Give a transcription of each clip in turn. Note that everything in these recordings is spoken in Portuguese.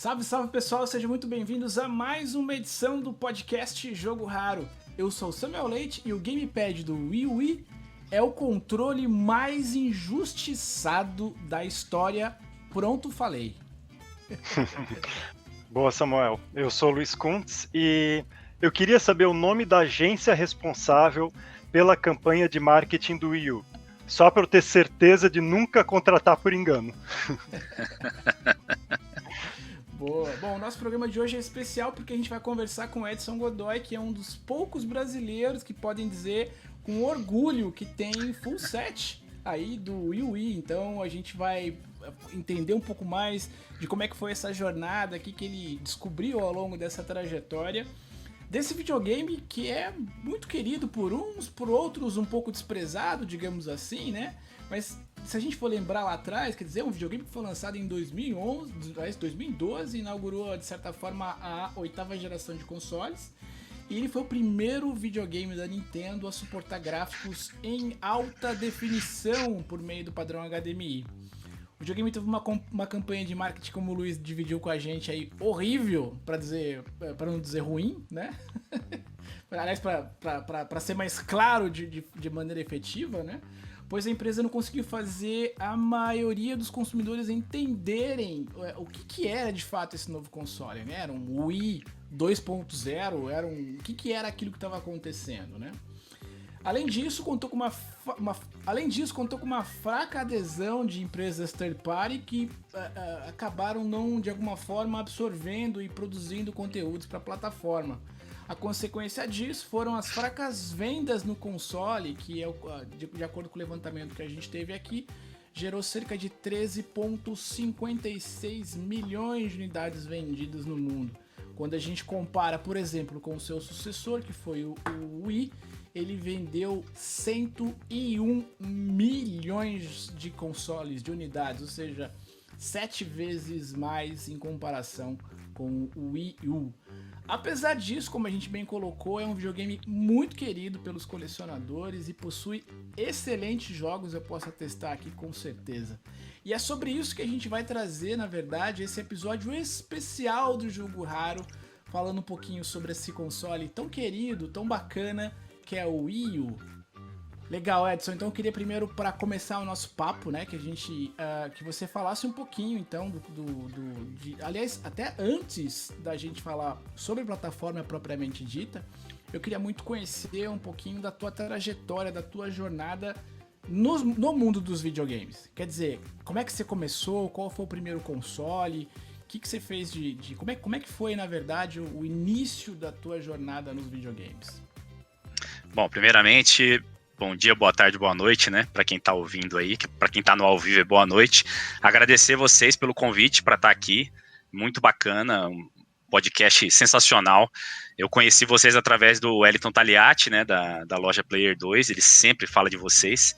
Salve, salve pessoal, sejam muito bem-vindos a mais uma edição do podcast Jogo Raro. Eu sou o Samuel Leite e o gamepad do Wii U é o controle mais injustiçado da história. Pronto, falei. Boa, Samuel. Eu sou o Luiz Kuntz e eu queria saber o nome da agência responsável pela campanha de marketing do Wii U. Só para eu ter certeza de nunca contratar por engano. Boa. Bom, o nosso programa de hoje é especial porque a gente vai conversar com o Edson Godoy, que é um dos poucos brasileiros que podem dizer com orgulho que tem full set aí do Wii U. Então a gente vai entender um pouco mais de como é que foi essa jornada aqui que ele descobriu ao longo dessa trajetória desse videogame que é muito querido por uns, por outros um pouco desprezado, digamos assim, né? Mas se a gente for lembrar lá atrás, quer dizer, um videogame que foi lançado em 2012, inaugurou de certa forma a 8ª geração de consoles, e ele foi o primeiro videogame da Nintendo a suportar gráficos em alta definição por meio do padrão HDMI. O videogame teve uma campanha de marketing, como o Luiz dividiu com a gente aí, horrível, para não dizer ruim, né? Aliás, para ser mais claro de maneira efetiva, né? Pois a empresa não conseguiu fazer a maioria dos consumidores entenderem o que era de fato esse novo console, né? Era um Wii 2.0, o que era aquilo que estava acontecendo, né? Além disso, contou com uma fraca adesão de empresas third party que acabaram não, de alguma forma, absorvendo e produzindo conteúdos para a plataforma. A consequência disso foram as fracas vendas no console, que, de acordo com o levantamento que a gente teve aqui, gerou cerca de 13,56 milhões de unidades vendidas no mundo. Quando a gente compara, por exemplo, com o seu sucessor, que foi o Wii, ele vendeu 101 milhões de consoles, de unidades, ou seja, 7 vezes mais em comparação com o Wii U. Apesar disso, como a gente bem colocou, é um videogame muito querido pelos colecionadores e possui excelentes jogos, eu posso atestar aqui com certeza. E é sobre isso que a gente vai trazer, na verdade, esse episódio especial do Jogo Raro, falando um pouquinho sobre esse console tão querido, tão bacana, que é o Wii U. Legal, Edson, então eu queria primeiro, para começar o nosso papo, né, que você falasse um pouquinho, então, aliás, até antes da gente falar sobre a plataforma propriamente dita, eu queria muito conhecer um pouquinho da tua trajetória, da tua jornada no mundo dos videogames. Quer dizer, como é que você começou, qual foi o primeiro console, o que você fez como é que foi, na verdade, o início da tua jornada nos videogames? Bom, primeiramente, bom dia, boa tarde, boa noite, né? Para quem tá ouvindo aí, para quem tá no ao vivo, boa noite. Agradecer vocês pelo convite para estar aqui, muito bacana, um podcast sensacional. Eu conheci vocês através do Wellington Taliati, né, da loja Player 2, ele sempre fala de vocês,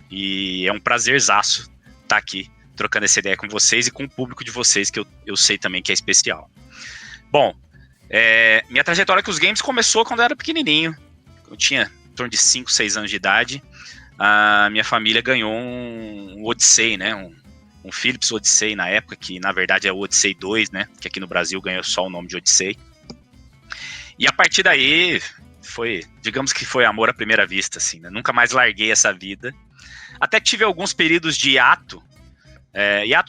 e é um prazerzaço estar aqui, trocando essa ideia com vocês e com o público de vocês, que eu sei também que é especial. Bom, minha trajetória com os games começou quando eu era pequenininho. Eu tinha em torno de 5, 6 anos de idade. A minha família ganhou um Odyssey, né? Um Philips Odyssey na época, que na verdade é o Odyssey 2, né? Que aqui no Brasil ganhou só o nome de Odyssey. E a partir daí, digamos que foi amor à primeira vista, assim, né? Nunca mais larguei essa vida. Até tive alguns períodos de hiatos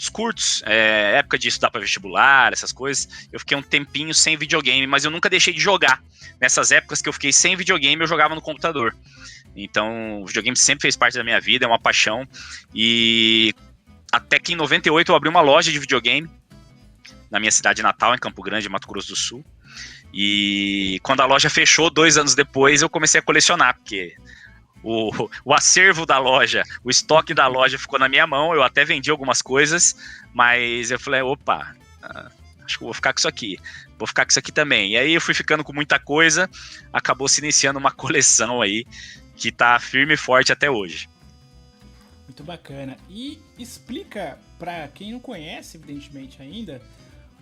curtos, época de estudar para vestibular, essas coisas. Eu fiquei um tempinho sem videogame, mas eu nunca deixei de jogar. Nessas épocas que eu fiquei sem videogame, eu jogava no computador. Então, o videogame sempre fez parte da minha vida, é uma paixão. E até que em 98 eu abri uma loja de videogame na minha cidade natal, em Campo Grande, Mato Grosso do Sul. E quando a loja fechou, 2 anos depois, eu comecei a colecionar, porque o acervo da loja, o estoque da loja ficou na minha mão. Eu até vendi algumas coisas, mas eu falei, opa, acho que vou ficar com isso aqui. Vou ficar com isso aqui também. E aí eu fui ficando com muita coisa, acabou se iniciando uma coleção aí, que tá firme e forte até hoje. Muito bacana. E explica para quem não conhece, evidentemente ainda,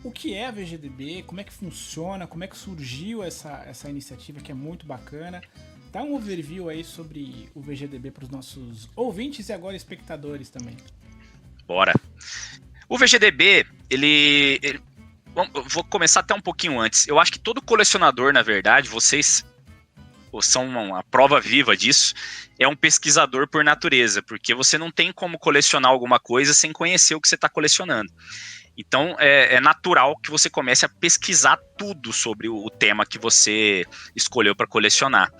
o que é a VGDB, como é que funciona, como é que surgiu essa iniciativa que é muito bacana. Dá um overview aí sobre o VGDB para os nossos ouvintes e agora espectadores também. Bora. O VGDB, ele eu vou começar até um pouquinho antes. Eu acho que todo colecionador, na verdade, vocês são uma prova viva disso, é um pesquisador por natureza, porque você não tem como colecionar alguma coisa sem conhecer o que você está colecionando. Então, é natural que você comece a pesquisar tudo sobre o tema que você escolheu para colecionar.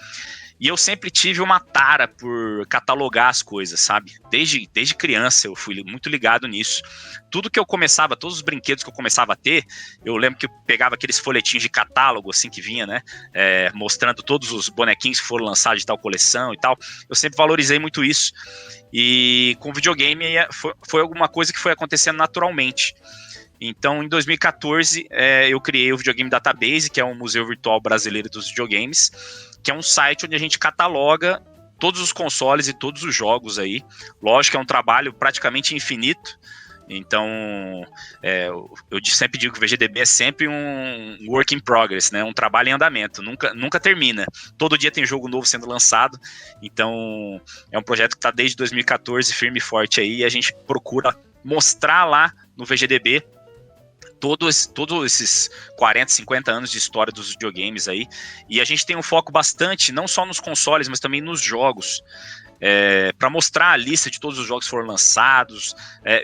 E eu sempre tive uma tara por catalogar as coisas, sabe? Desde criança eu fui muito ligado nisso. Tudo que eu começava, todos os brinquedos que eu começava a ter, eu lembro que eu pegava aqueles folhetinhos de catálogo, assim, que vinha, né? Mostrando todos os bonequinhos que foram lançados de tal coleção e tal. Eu sempre valorizei muito isso. E com videogame foi alguma coisa que foi acontecendo naturalmente. Então, em 2014, eu criei o Videogame Database, que é um museu virtual brasileiro dos videogames, que é um site onde a gente cataloga todos os consoles e todos os jogos aí. Lógico que é um trabalho praticamente infinito. Então, eu sempre digo que o VGDB é sempre um work in progress, né? Um trabalho em andamento, nunca termina. Todo dia tem jogo novo sendo lançado. Então, é um projeto que está desde 2014 firme e forte aí, e a gente procura mostrar lá no VGDB todos esses 40, 50 anos de história dos videogames aí, e a gente tem um foco bastante, não só nos consoles, mas também nos jogos, para mostrar a lista de todos os jogos que foram lançados,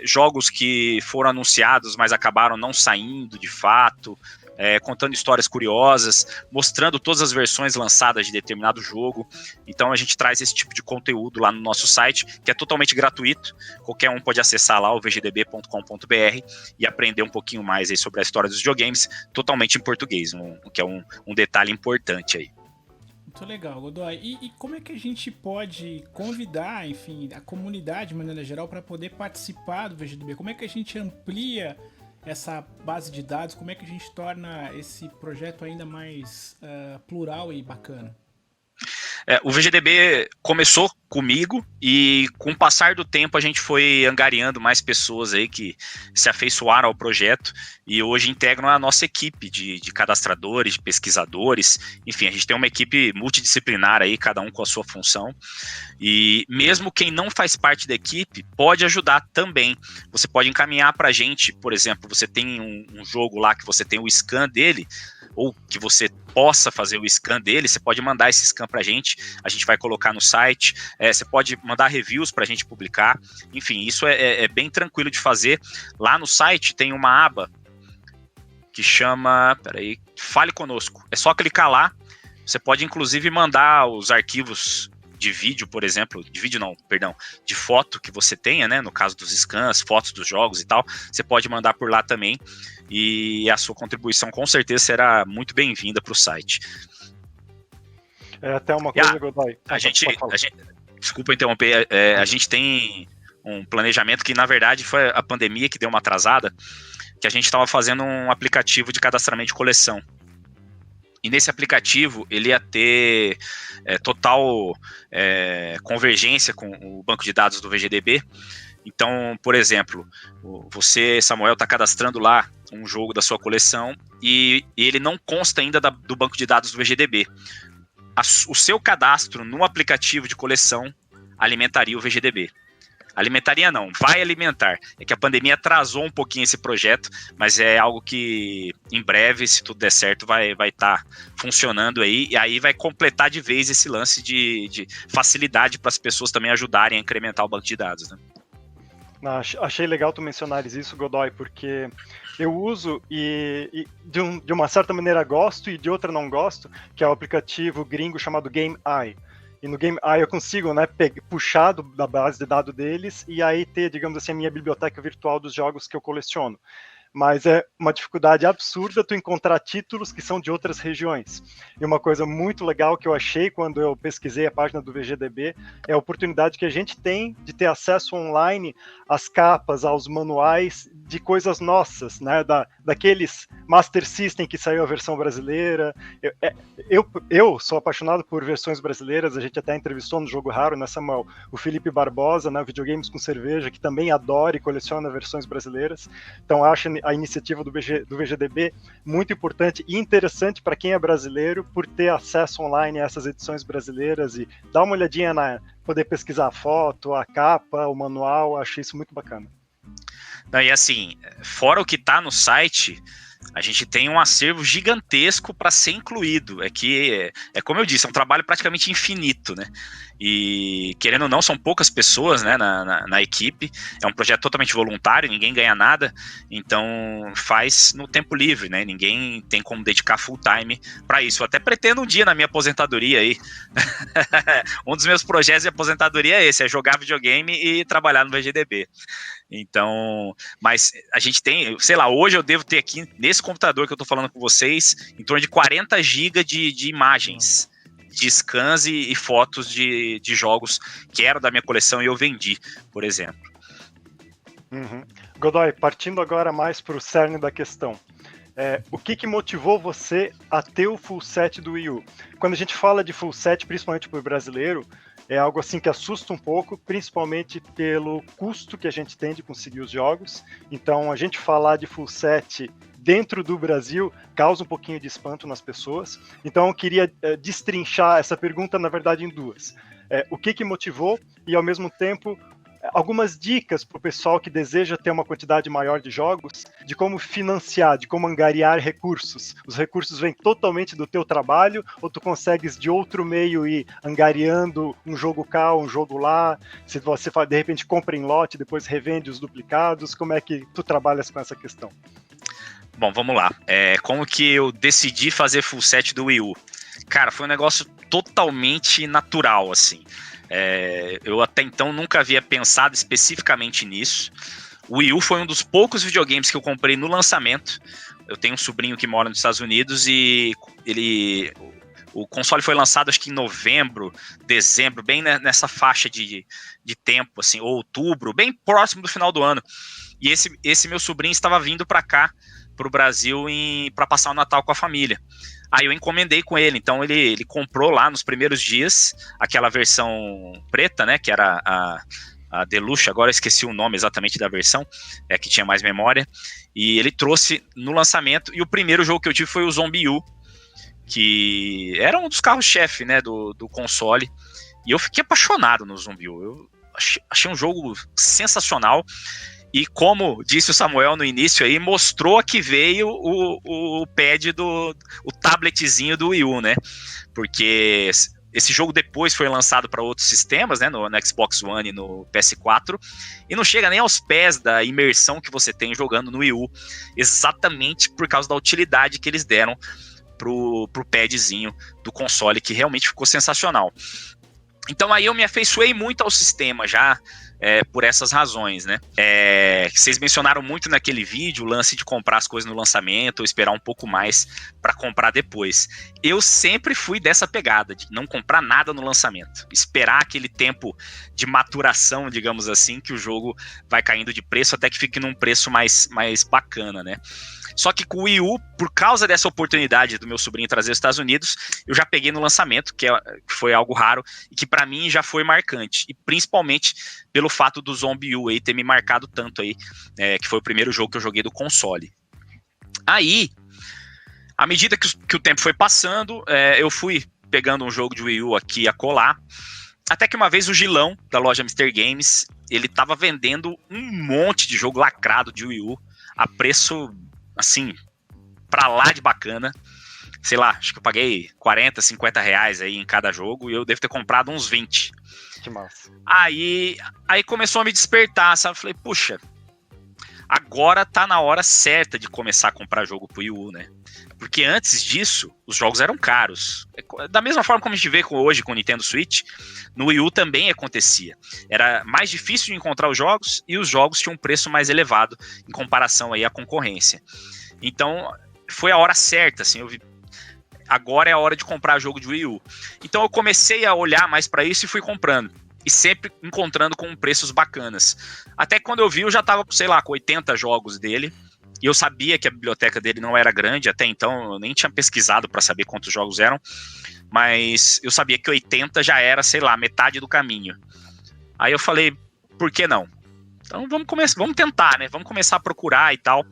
jogos que foram anunciados, mas acabaram não saindo de fato, contando histórias curiosas, mostrando todas as versões lançadas de determinado jogo. Então a gente traz esse tipo de conteúdo lá no nosso site, que é totalmente gratuito. Qualquer um pode acessar lá o vgdb.com.br e aprender um pouquinho mais aí sobre a história dos videogames, totalmente em português, o que é um detalhe importante aí. Muito legal, Godoy. E como é que a gente pode convidar, enfim, a comunidade de maneira geral para poder participar do VGDB? Como é que a gente amplia essa base de dados? Como é que a gente torna esse projeto ainda mais plural e bacana? O VGDB começou comigo e com o passar do tempo a gente foi angariando mais pessoas aí que se afeiçoaram ao projeto e hoje integram a nossa equipe de cadastradores, de pesquisadores, enfim, a gente tem uma equipe multidisciplinar aí, cada um com a sua função, e mesmo quem não faz parte da equipe pode ajudar também. Você pode encaminhar para a gente, por exemplo, você tem um jogo lá que você tem o scan dele, ou que você possa fazer o scan dele, você pode mandar esse scan para a gente vai colocar no site, você pode mandar reviews para a gente publicar, enfim, isso é bem tranquilo de fazer. Lá no site tem uma aba que chama, Fale Conosco, é só clicar lá, você pode inclusive mandar os arquivos de vídeo, por exemplo, de foto que você tenha, né, no caso dos scans, fotos dos jogos e tal, você pode mandar por lá também, e a sua contribuição com certeza será muito bem-vinda para o site. Até uma coisa, Godoy. Desculpa interromper, a gente tem um planejamento que, na verdade, foi a pandemia que deu uma atrasada, que a gente estava fazendo um aplicativo de cadastramento de coleção. E nesse aplicativo, ele ia ter total convergência com o banco de dados do VGDB. Então, por exemplo, você, Samuel, está cadastrando lá um jogo da sua coleção e ele não consta ainda do banco de dados do VGDB. O seu cadastro no aplicativo de coleção alimentaria o VGDB. Alimentaria não, vai alimentar. É que a pandemia atrasou um pouquinho esse projeto, mas é algo que em breve, se tudo der certo, vai estar funcionando aí, e aí vai completar de vez esse lance de facilidade para as pessoas também ajudarem a incrementar o banco de dados, né? Achei legal tu mencionares isso, Godoy, porque eu uso e de uma certa maneira gosto e de outra não gosto, que é o aplicativo gringo chamado GameEye. E no GameEye eu consigo, né, puxar da base de dados deles e aí ter, digamos assim, a minha biblioteca virtual dos jogos que eu coleciono. Mas é uma dificuldade absurda tu encontrar títulos que são de outras regiões. E uma coisa muito legal que eu achei quando eu pesquisei a página do VGDB é a oportunidade que a gente tem de ter acesso online às capas, aos manuais de coisas nossas, né? Daqueles Master System que saiu a versão brasileira. Eu sou apaixonado por versões brasileiras, a gente até entrevistou no Jogo Raro, né, Samuel, o Felipe Barbosa, né, Videogames com Cerveja, que também adora e coleciona versões brasileiras. Então acho a iniciativa do VGDB muito importante e interessante para quem é brasileiro por ter acesso online a essas edições brasileiras e dar uma olhadinha poder pesquisar a foto, a capa, o manual, achei isso muito bacana. E assim, fora o que está no site, A gente tem um acervo gigantesco para ser incluído. É como eu disse, é um trabalho praticamente infinito, né? E, querendo ou não, são poucas pessoas, né, na equipe. É um projeto totalmente voluntário, ninguém ganha nada, então faz no tempo livre, né? Ninguém tem como dedicar full time para isso. Eu até pretendo um dia na minha aposentadoria aí. Um dos meus projetos de aposentadoria é esse, é jogar videogame e trabalhar no VGDB. Então, mas a gente tem, sei lá, hoje eu devo ter aqui, nesse computador que eu tô falando com vocês, em torno de 40 GB de imagens, de scans e fotos de jogos que eram da minha coleção e eu vendi, por exemplo. Uhum. Godoy, partindo agora mais para o cerne da questão. O que motivou você a ter o full set do Wii U? Quando a gente fala de full set, principalmente para o brasileiro, é algo assim que assusta um pouco, principalmente pelo custo que a gente tem de conseguir os jogos. Então, a gente falar de full set dentro do Brasil causa um pouquinho de espanto nas pessoas. Então, eu queria destrinchar essa pergunta, na verdade, em duas. O que motivou e, ao mesmo tempo, algumas dicas para o pessoal que deseja ter uma quantidade maior de jogos, de como financiar, de como angariar recursos. Os recursos vêm totalmente do teu trabalho, ou tu consegues de outro meio ir angariando um jogo cá, um jogo lá, se você de repente compra em lote, depois revende os duplicados, como é que tu trabalhas com essa questão? Bom, vamos lá. Como que eu decidi fazer full set do Wii U? Cara, foi um negócio totalmente natural, assim. Eu até então nunca havia pensado especificamente nisso. O Wii U foi um dos poucos videogames que eu comprei no lançamento. Eu tenho um sobrinho que mora nos Estados Unidos e o console foi lançado acho que em novembro, dezembro, bem nessa faixa de tempo, assim, outubro, bem próximo do final do ano. E esse meu sobrinho estava vindo para cá, para o Brasil, para passar o Natal com a família. Aí eu encomendei com ele, então ele comprou lá nos primeiros dias aquela versão preta, né, que era a Deluxe, agora eu esqueci o nome exatamente da versão, que tinha mais memória, e ele trouxe no lançamento, e o primeiro jogo que eu tive foi o Zombie U, que era um dos carros-chefe, né, do console, e eu fiquei apaixonado no Zombie U, eu achei um jogo sensacional. E como disse o Samuel no início aí, mostrou que veio o pad o tabletzinho do Wii U, né? Porque esse jogo depois foi lançado para outros sistemas, né? No Xbox One e no PS4. E não chega nem aos pés da imersão que você tem jogando no Wii U. Exatamente por causa da utilidade que eles deram pro padzinho do console, que realmente ficou sensacional. Então aí eu me afeiçoei muito ao sistema já, por essas razões, né? Vocês mencionaram muito naquele vídeo o lance de comprar as coisas no lançamento ou esperar um pouco mais para comprar depois. Eu sempre fui dessa pegada, de não comprar nada no lançamento. Esperar aquele tempo de maturação, digamos assim, que o jogo vai caindo de preço até que fique num preço mais bacana, né? Só que com o Wii U, por causa dessa oportunidade do meu sobrinho trazer os Estados Unidos, eu já peguei no lançamento, que foi algo raro e que para mim já foi marcante. E principalmente pelo fato do Zombie U aí ter me marcado tanto aí, que foi o primeiro jogo que eu joguei do console. Aí, à medida que o tempo foi passando, eu fui pegando um jogo de Wii U aqui a colar, até que uma vez o Gilão, da loja Mr. Games, ele tava vendendo um monte de jogo lacrado de Wii U, a preço, assim, pra lá de bacana. Sei lá, acho que eu paguei 40, 50 reais aí em cada jogo, e eu devo ter comprado uns 20. Que massa. Aí começou a me despertar, sabe? Falei, puxa, agora tá na hora certa de começar a comprar jogo pro Wii U, né? Porque antes disso, os jogos eram caros. Da mesma forma como a gente vê hoje com o Nintendo Switch, no Wii U também acontecia. Era mais difícil de encontrar os jogos e os jogos tinham um preço mais elevado em comparação aí à concorrência. Então, foi a hora certa, assim, eu vi, agora é a hora de comprar jogo de Wii U. Então eu comecei a olhar mais para isso e fui comprando. E sempre encontrando com preços bacanas. Até que quando eu vi, eu já tava, sei lá, com 80 jogos dele. E eu sabia que a biblioteca dele não era grande, até então eu nem tinha pesquisado para saber quantos jogos eram. Mas eu sabia que 80 já era, sei lá, metade do caminho. Aí eu falei, por que não? Então vamos tentar, né? Vamos começar a procurar e tal.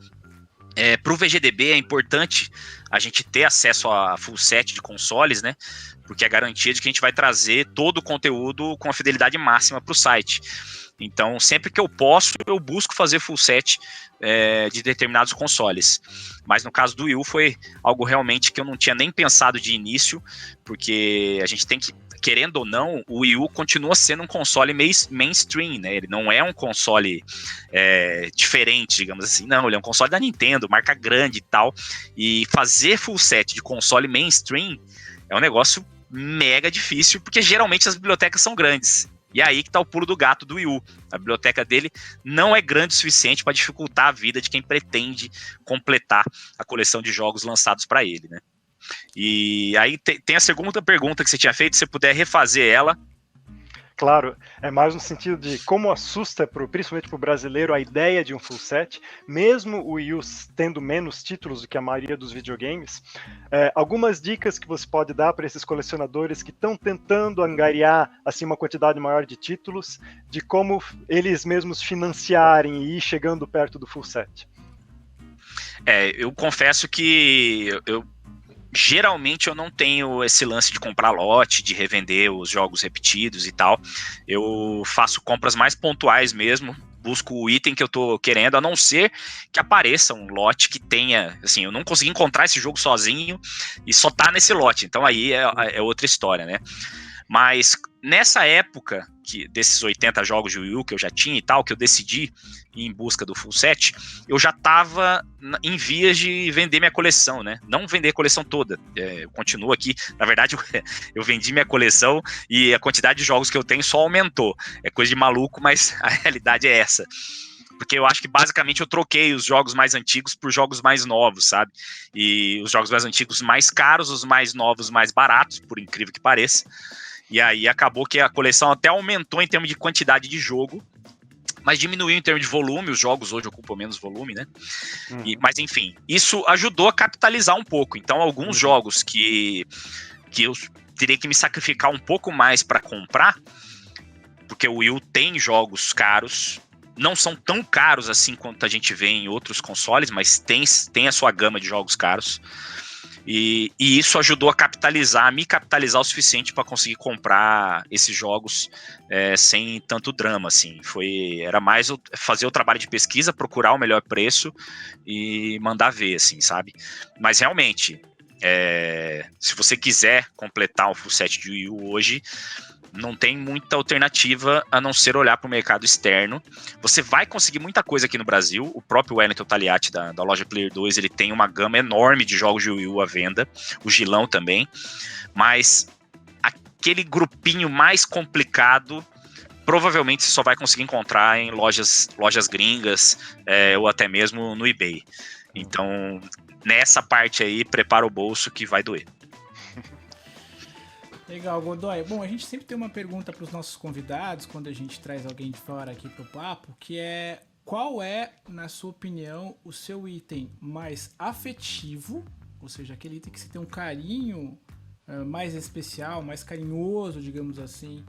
Para o VGDB é importante a gente ter acesso a full set de consoles, né? Porque é garantia de que a gente vai trazer todo o conteúdo com a fidelidade máxima para o site. Então, sempre que eu posso, eu busco fazer full set de determinados consoles. Mas no caso do Wii U foi algo realmente que eu não tinha nem pensado de início, porque a gente tem que, querendo ou não, o Wii U continua sendo um console mainstream, né? Ele não é um console diferente, digamos assim. Não, ele é um console da Nintendo, marca grande e tal. E fazer full set de console mainstream é um negócio mega difícil, porque geralmente as bibliotecas são grandes. E é aí que tá o pulo do gato do Wii U. A biblioteca dele não é grande o suficiente para dificultar a vida de quem pretende completar a coleção de jogos lançados para ele, né? E aí tem a segunda pergunta que você tinha feito, se você puder refazer ela. Claro, é mais no sentido de como assusta, principalmente para o brasileiro, a ideia de um full set, mesmo o Wii U tendo menos títulos do que a maioria dos videogames. Algumas dicas que você pode dar para esses colecionadores que estão tentando angariar assim, uma quantidade maior de títulos, de como eles mesmos financiarem e ir chegando perto do full set. Eu confesso que geralmente eu não tenho esse lance de comprar lote, de revender os jogos repetidos e tal. Eu faço compras mais pontuais mesmo, busco o item que eu tô querendo, a não ser que apareça um lote que tenha, assim, eu não consegui encontrar esse jogo sozinho e só tá nesse lote, então aí é outra história, né? Mas nessa época desses 80 jogos de Wii U que eu já tinha e tal, que eu decidi ir em busca do full set, eu já estava em vias de vender minha coleção, né? Não vender a coleção toda, eu continuo aqui, na verdade eu vendi minha coleção e a quantidade de jogos que eu tenho só aumentou, é coisa de maluco, mas a realidade é essa. Porque eu acho que basicamente eu troquei os jogos mais antigos por jogos mais novos, sabe? E os jogos mais antigos mais caros, os mais novos mais baratos, por incrível que pareça. E aí acabou que a coleção até aumentou em termos de quantidade de jogo, mas diminuiu em termos de volume. Os jogos hoje ocupam menos volume, né? Mas enfim, isso ajudou a capitalizar um pouco. Então alguns jogos que eu teria que me sacrificar um pouco mais para comprar, porque o Wii U tem jogos caros, não são tão caros assim quanto a gente vê em outros consoles, mas tem a sua gama de jogos caros. E isso ajudou a me capitalizar o suficiente para conseguir comprar esses jogos sem tanto drama, assim. Era mais fazer o trabalho de pesquisa, procurar o melhor preço e mandar ver, assim, sabe? Mas realmente, se você quiser completar um full set de Wii U hoje, não tem muita alternativa a não ser olhar para o mercado externo. Você vai conseguir muita coisa aqui no Brasil. O próprio Wellington Taliati da loja Player 2, ele tem uma gama enorme de jogos de Wii U à venda. O Gilão também. Mas aquele grupinho mais complicado, provavelmente você só vai conseguir encontrar em lojas gringas ou até mesmo no eBay. Então, nessa parte aí, prepara o bolso que vai doer. Legal, Godoy. Bom, a gente sempre tem uma pergunta para os nossos convidados quando a gente traz alguém de fora aqui pro papo, que é: qual é, na sua opinião, o seu item mais afetivo, ou seja, aquele item que você tem um carinho mais especial, mais carinhoso, digamos assim,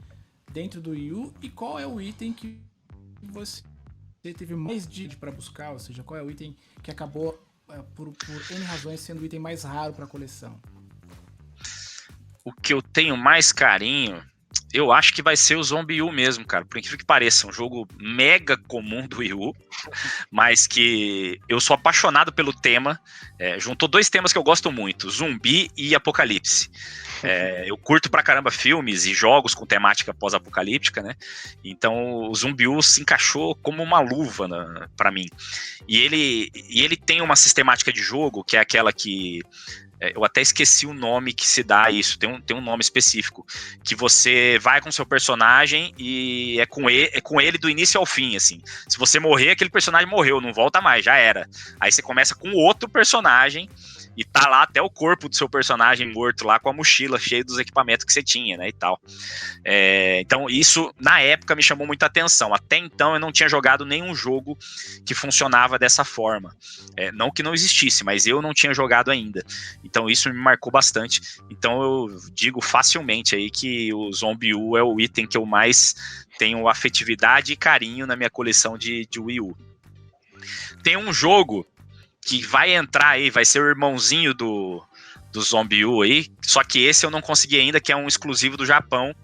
dentro do Wii U, e qual é o item que você teve mais de para buscar, ou seja, qual é o item que acabou, por N razões, sendo o item mais raro para a coleção? O que eu tenho mais carinho, eu acho que vai ser o Zombie U mesmo, cara. Por incrível que pareça, um jogo mega comum do Wii U, mas que eu sou apaixonado pelo tema. Juntou dois temas que eu gosto muito, zumbi e apocalipse. Eu curto pra caramba filmes e jogos com temática pós-apocalíptica, né? Então o Zombie U se encaixou como uma luva pra mim. E ele tem uma sistemática de jogo que é aquela que... eu até esqueci o nome que se dá a isso, tem um nome específico, que você vai com seu personagem e é com ele do início ao fim, assim. Se você morrer, aquele personagem morreu, não volta mais, já era. Aí você começa com outro personagem e tá lá até o corpo do seu personagem morto lá com a mochila cheia dos equipamentos que você tinha, né, e tal. Então isso, na época, me chamou muita atenção. Até então eu não tinha jogado nenhum jogo que funcionava dessa forma. Não que não existisse, mas eu não tinha jogado ainda. Então isso me marcou bastante. Então eu digo facilmente aí que o Zombie U é o item que eu mais tenho afetividade e carinho na minha coleção de Wii U. Tem um jogo que vai entrar aí, vai ser o irmãozinho do Zombie U aí, só que esse eu não consegui ainda, que é um exclusivo do Japão,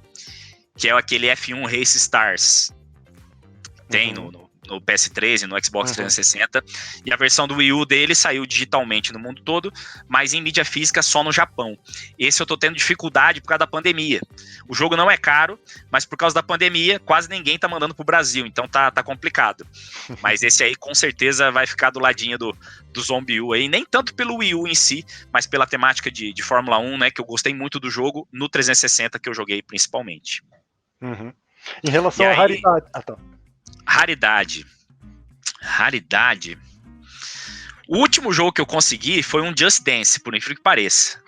que é aquele F1 Race Stars. Tem no PS3 e no Xbox 360, e a versão do Wii U dele saiu digitalmente no mundo todo, mas em mídia física só no Japão. Esse eu tô tendo dificuldade por causa da pandemia. O jogo não é caro, mas por causa da pandemia, quase ninguém tá mandando pro Brasil, então tá complicado. Mas esse aí com certeza vai ficar do ladinho do Zombie U aí, nem tanto pelo Wii U em si, mas pela temática de Fórmula 1, né, que eu gostei muito do jogo no 360 que eu joguei principalmente. Em relação à raridade... tá. Raridade. O último jogo que eu consegui foi um Just Dance, por incrível que pareça.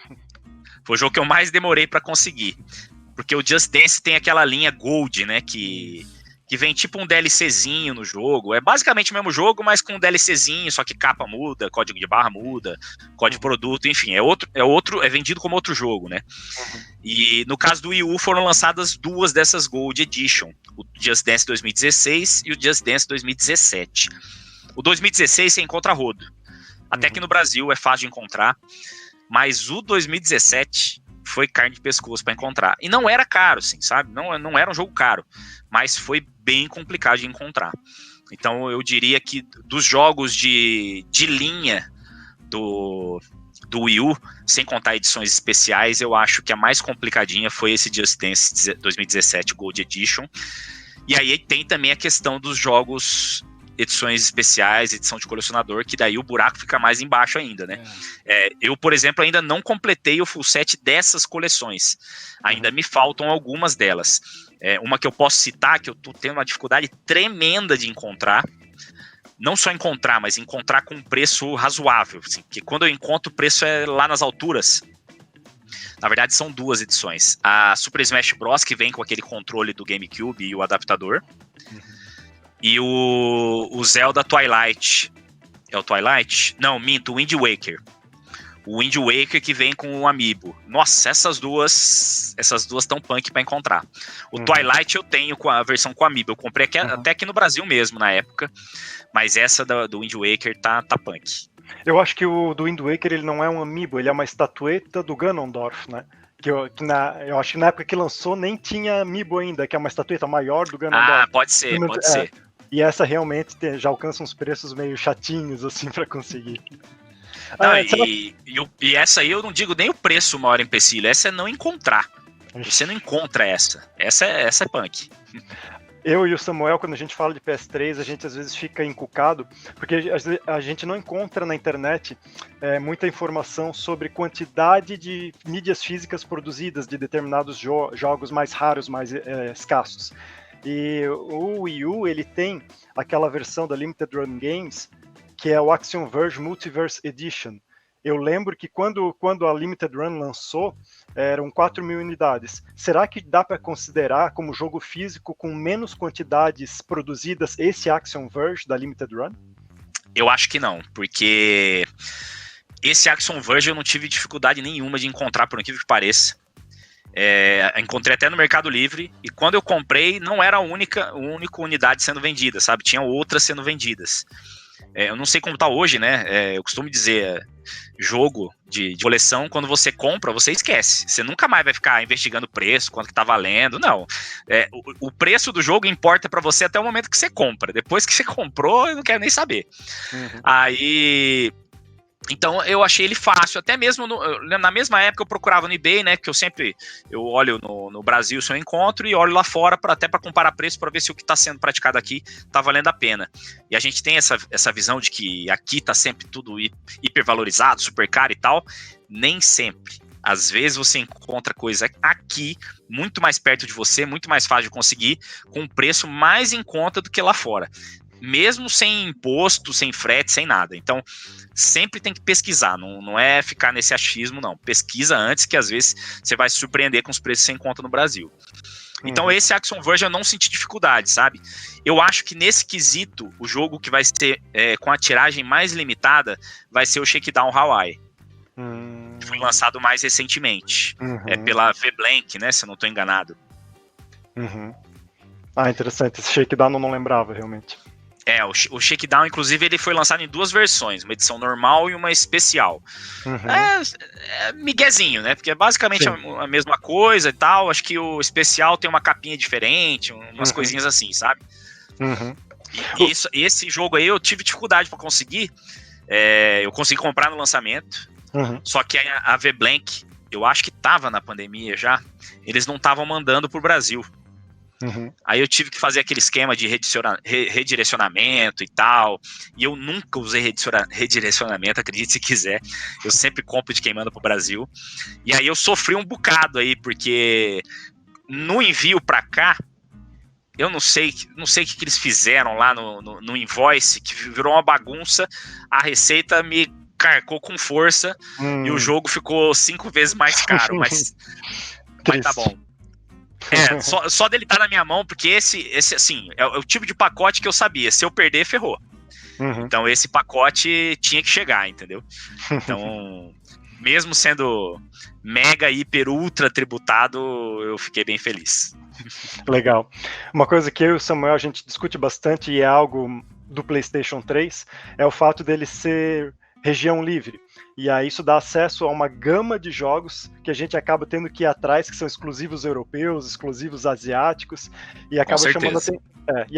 Foi o jogo que eu mais demorei pra conseguir. Porque o Just Dance tem aquela linha Gold, né? Que vem tipo um DLCzinho no jogo. É basicamente o mesmo jogo, mas com um DLCzinho, só que capa muda, código de barra muda, código de produto, enfim. É vendido como outro jogo, né? E no caso do Wii U foram lançadas 2 dessas Gold Edition. O Just Dance 2016 e o Just Dance 2017. O 2016 você encontra a rodo. Até que no Brasil é fácil de encontrar. Mas o 2017 foi carne de pescoço para encontrar. E não era caro, assim, sabe? Não era um jogo caro. Mas foi bem complicado de encontrar. Então eu diria que dos jogos de linha do Wii U, sem contar edições especiais, eu acho que a mais complicadinha foi esse Just Dance 2017 Gold Edition. E aí tem também a questão dos jogos edições especiais, edição de colecionador, que daí o buraco fica mais embaixo ainda, né? Eu, por exemplo, ainda não completei o full set dessas coleções. Ainda me faltam algumas delas. Uma que eu posso citar, que eu tô tendo uma dificuldade tremenda de encontrar, não só encontrar, mas encontrar com um preço razoável, assim, porque quando eu encontro o preço é lá nas alturas. Na verdade são 2 edições. A Super Smash Bros, que vem com aquele controle do GameCube e o adaptador, e o Zelda Twilight. É o Twilight? Não, minto, o Wind Waker. O Wind Waker que vem com o Amiibo. Nossa, essas duas tão punk pra encontrar. O Twilight eu tenho com a versão com o Amiibo. Eu comprei até aqui no Brasil mesmo, na época. Mas essa do Wind Waker tá punk. Eu acho que o do Wind Waker ele não é um Amiibo, ele é uma estatueta do Ganondorf, né? Eu acho que na época que lançou nem tinha Amiibo ainda, que é uma estatueta maior do Ganondorf. Ah, pode ser. E essa realmente já alcança uns preços meio chatinhos, assim, pra conseguir. Não, e essa aí eu não digo nem o preço o maior empecilho, essa é não encontrar. Você não encontra essa. Essa é punk. Eu e o Samuel, quando a gente fala de PS3, a gente às vezes fica encucado, porque a gente não encontra na internet muita informação sobre quantidade de mídias físicas produzidas de determinados jogos mais raros, mais escassos. E o Wii U, ele tem aquela versão da Limited Run Games, que é o Action Verge Multiverse Edition. Eu lembro que quando a Limited Run lançou, eram 4.000 unidades. Será que dá para considerar como jogo físico com menos quantidades produzidas esse Action Verge da Limited Run? Eu acho que não, porque esse Action Verge eu não tive dificuldade nenhuma de encontrar, por incrível que pareça. Encontrei até no Mercado Livre, e quando eu comprei, não era a única unidade sendo vendida, sabe? Tinha outras sendo vendidas. Eu não sei como tá hoje, né? Eu costumo dizer, jogo de coleção, quando você compra, você esquece. Você nunca mais vai ficar investigando o preço, quanto que tá valendo, não. O preço do jogo importa pra você até o momento que você compra. Depois que você comprou, eu não quero nem saber. Então eu achei ele fácil, até mesmo na mesma época eu procurava no eBay, né, que eu olho no Brasil se eu encontro e olho lá fora até para comparar preço, para ver se o que está sendo praticado aqui está valendo a pena. E a gente tem essa visão de que aqui está sempre tudo hipervalorizado, super caro e tal. Nem sempre. Às vezes você encontra coisa aqui, muito mais perto de você, muito mais fácil de conseguir, com um preço mais em conta do que lá fora. Mesmo sem imposto, sem frete, sem nada. Então, sempre tem que pesquisar, não é ficar nesse achismo, não. Pesquisa antes, que às vezes você vai se surpreender com os preços que você encontra no Brasil. Então, esse Action Verge eu não senti dificuldade, sabe? Eu acho que nesse quesito, o jogo que vai ser com a tiragem mais limitada vai ser o Shakedown Hawaii. Que foi lançado mais recentemente. Pela V-Blank, né? Se eu não estou enganado. Ah, interessante. Esse Shakedown eu não lembrava, realmente. O Shakedown, inclusive, ele foi lançado em 2 versões, uma edição normal e uma especial. É miguezinho, né? Porque é basicamente a mesma coisa e tal. Acho que o especial tem uma capinha diferente, umas coisinhas assim, sabe? Esse jogo aí eu tive dificuldade para conseguir. Eu consegui comprar no lançamento, só que a V-Blank, eu acho que tava na pandemia já, eles não estavam mandando pro Brasil. Aí eu tive que fazer aquele esquema de redirecionamento e tal, e eu nunca usei redirecionamento, acredite se quiser, eu sempre compro de quem manda pro Brasil, e aí eu sofri um bocado aí, porque no envio pra cá, eu não sei o que eles fizeram lá no invoice, que virou uma bagunça, a Receita me carcou com força, e o jogo ficou 5 vezes mais caro, mas tá bom. Só dele tá na minha mão, porque esse assim, é o tipo de pacote que eu sabia, se eu perder, ferrou. Então esse pacote tinha que chegar, entendeu? Então, mesmo sendo mega, hiper, ultra tributado, eu fiquei bem feliz. Legal. Uma coisa que eu e o Samuel a gente discute bastante, e é algo do PlayStation 3, é o fato dele ser região livre. E aí isso dá acesso a uma gama de jogos que a gente acaba tendo que ir atrás, que são exclusivos europeus, exclusivos asiáticos, e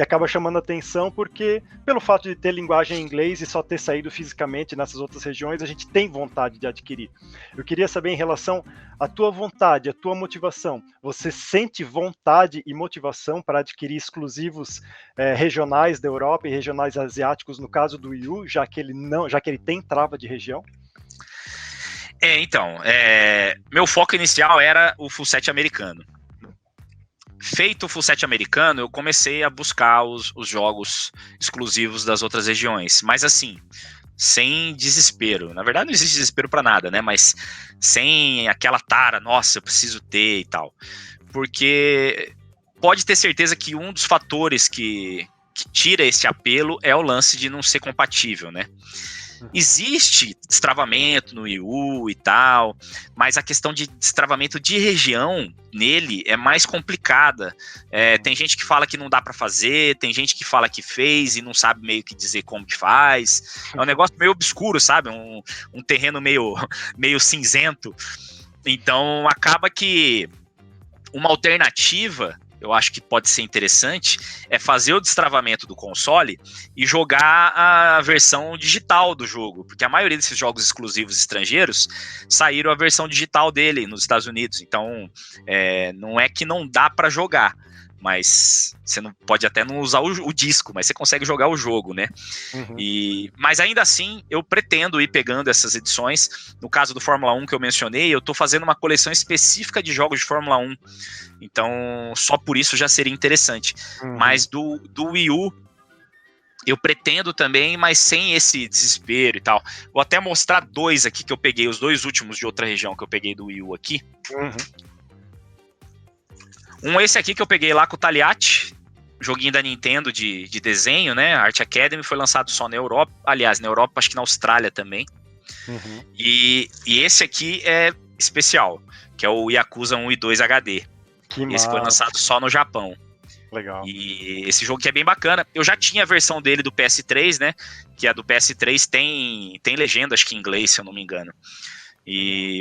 acaba chamando atenção porque, pelo fato de ter linguagem em inglês e só ter saído fisicamente nessas outras regiões, a gente tem vontade de adquirir. Eu queria saber em relação à tua vontade, à tua motivação. Você sente vontade e motivação para adquirir exclusivos regionais da Europa e regionais asiáticos, no caso do Wii U, já que ele tem trava de região? Então, meu foco inicial era o full set americano. Feito o full set americano, eu comecei a buscar os jogos exclusivos das outras regiões, mas assim, sem desespero. Na verdade não existe desespero para nada, né? Mas sem aquela tara, nossa, eu preciso ter e tal. Porque pode ter certeza que um dos fatores que tira esse apelo é o lance de não ser compatível, né? Existe destravamento no Wii U e tal, mas a questão de destravamento de região nele é mais complicada. Tem gente que fala que não dá para fazer, tem gente que fala que fez e não sabe meio que dizer como que faz. É um negócio meio obscuro, sabe? Um terreno meio cinzento. Então acaba que uma alternativa, eu acho que pode ser interessante, é fazer o destravamento do console e jogar a versão digital do jogo, porque a maioria desses jogos exclusivos estrangeiros saíram a versão digital dele nos Estados Unidos, então não é que não dá para jogar, mas você não pode até não usar o disco, mas você consegue jogar o jogo, né? Mas ainda assim, eu pretendo ir pegando essas edições. No caso do Fórmula 1 que eu mencionei, eu tô fazendo uma coleção específica de jogos de Fórmula 1, então só por isso já seria interessante. Mas do Wii U, eu pretendo também, mas sem esse desespero e tal. Vou até mostrar 2 aqui que eu peguei, os 2 últimos de outra região que eu peguei do Wii U aqui. Esse aqui que eu peguei lá com o Taliat, joguinho da Nintendo de desenho, né? Art Academy, foi lançado só na Europa. Aliás, na Europa, acho que na Austrália também. E esse aqui é especial, que é o Yakuza 1 e 2 HD. Esse foi lançado só no Japão. Legal. E esse jogo que é bem bacana. Eu já tinha a versão dele do PS3, né? Que a do PS3 tem legenda, acho que em inglês, se eu não me engano.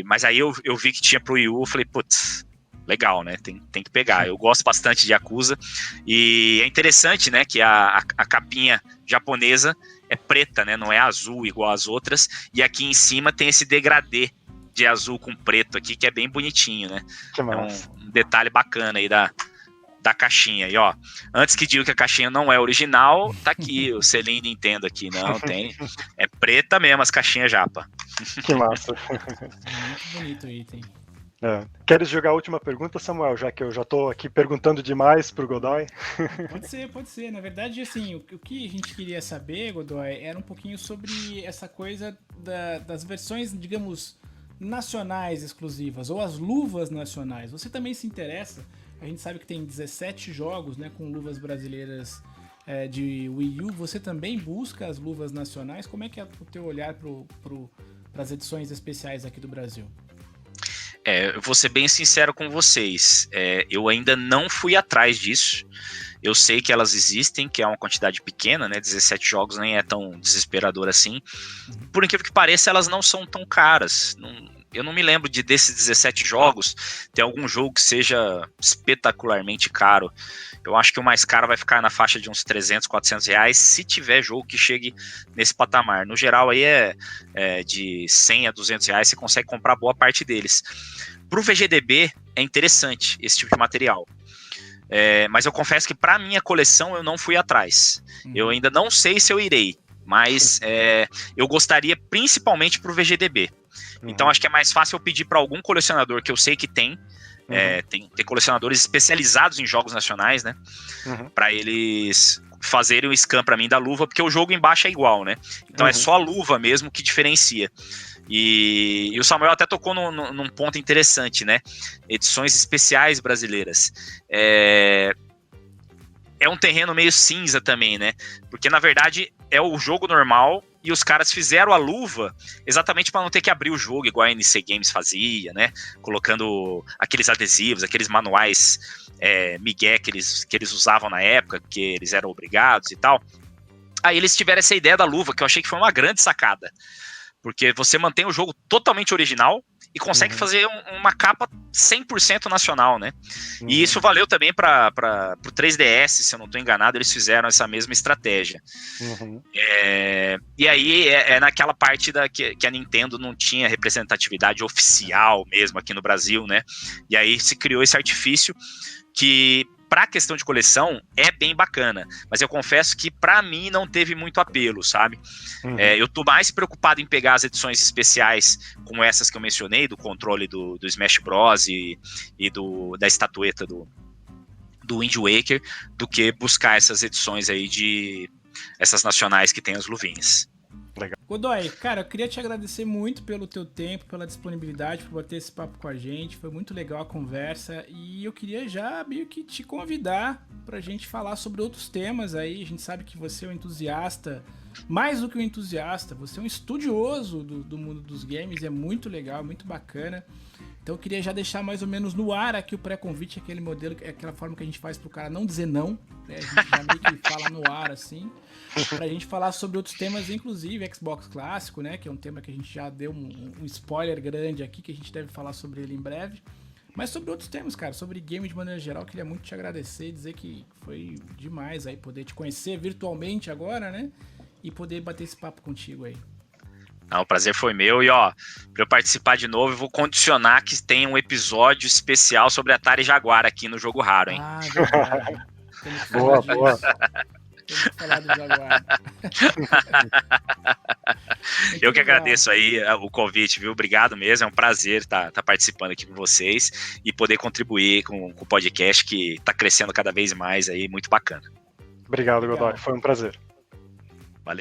Mas aí eu vi que tinha pro Wii U, falei, putz, legal, né? Tem que pegar. Eu gosto bastante de Yakuza. E é interessante, né? Que a capinha japonesa é preta, né? Não é azul igual as outras. E aqui em cima tem esse degradê de azul com preto aqui, que é bem bonitinho, né? Que é um detalhe bacana aí da caixinha. E ó, antes que diga que a caixinha não é original, tá aqui o selinho Nintendo aqui. Não, tem. É preta mesmo as caixinhas japa. Que massa. Muito bonito o item. Queres jogar a última pergunta, Samuel? Já que eu já tô aqui perguntando demais pro Godoy. Pode ser. Na verdade, assim, o que a gente queria saber, Godoy, era um pouquinho sobre essa coisa das versões, digamos, nacionais exclusivas, ou as luvas nacionais. Você também se interessa? A gente sabe que tem 17 jogos, né, com luvas brasileiras de Wii U. Você também busca as luvas nacionais? Como é que é o teu olhar para as edições especiais aqui do Brasil? Eu vou ser bem sincero com vocês. Eu ainda não fui atrás disso. Eu sei que elas existem, que é uma quantidade pequena, né? 17 jogos nem é tão desesperador assim. Por incrível que pareça, elas não são tão caras. eu não me lembro desses 17 jogos, tem algum jogo que seja espetacularmente caro. Eu acho que o mais caro vai ficar na faixa de uns 300, 400 reais, se tiver jogo que chegue nesse patamar. No geral, aí é de 100 a 200 reais, você consegue comprar boa parte deles. Para o VGDB, é interessante esse tipo de material. Mas eu confesso que para minha coleção eu não fui atrás. Eu ainda não sei se eu irei, mas eu gostaria principalmente para o VGDB. Então acho que é mais fácil eu pedir para algum colecionador que eu sei que tem colecionadores especializados em jogos nacionais, né? Para eles fazerem o scan para mim da luva, porque o jogo embaixo é igual, né? Então é só a luva mesmo que diferencia. E o Samuel até tocou num ponto interessante, né? Edições especiais brasileiras. É um terreno meio cinza também, né? Porque, na verdade, é o jogo normal e os caras fizeram a luva exatamente para não ter que abrir o jogo, igual a NC Games fazia, né? Colocando aqueles adesivos, aqueles manuais migué que eles usavam na época, que eles eram obrigados e tal. Aí eles tiveram essa ideia da luva, que eu achei que foi uma grande sacada. Porque você mantém o jogo totalmente original e consegue fazer uma capa 100% nacional, né? E isso valeu também para o 3DS, se eu não estou enganado, eles fizeram essa mesma estratégia. E aí é naquela parte que a Nintendo não tinha representatividade oficial mesmo aqui no Brasil, né? E aí se criou esse artifício que, para a questão de coleção, é bem bacana, mas eu confesso que para mim não teve muito apelo, sabe? Eu tô mais preocupado em pegar as edições especiais como essas que eu mencionei, do controle do Smash Bros e da estatueta do Wind Waker, do que buscar essas edições aí essas nacionais que tem as luvinhas. Godoy, cara, eu queria te agradecer muito pelo teu tempo, pela disponibilidade, por bater esse papo com a gente, foi muito legal a conversa e eu queria já meio que te convidar pra gente falar sobre outros temas aí. A gente sabe que você é um entusiasta, mais do que um entusiasta, você é um estudioso do mundo dos games, é muito legal, muito bacana. Então eu queria já deixar mais ou menos no ar aqui o pré-convite, aquele modelo, aquela forma que a gente faz pro cara não dizer não, né? A gente já meio que fala no ar assim, pra gente falar sobre outros temas, inclusive Xbox clássico, né? Que é um tema que a gente já deu um spoiler grande aqui, que a gente deve falar sobre ele em breve. Mas sobre outros temas, cara, sobre game de maneira geral, queria muito te agradecer e dizer que foi demais aí poder te conhecer virtualmente agora, né? E poder bater esse papo contigo aí. Não, o prazer foi meu. E ó, pra eu participar de novo, eu vou condicionar que tenha um episódio especial sobre Atari Jaguar aqui no Jogo Raro, hein? Ah, verdade. Boa. Temos que falar do Jaguar. Eu que agradeço aí o convite, viu? Obrigado mesmo, é um prazer estar participando aqui com vocês e poder contribuir com o podcast que está crescendo cada vez mais aí, muito bacana. Obrigado, Godoy, foi um prazer.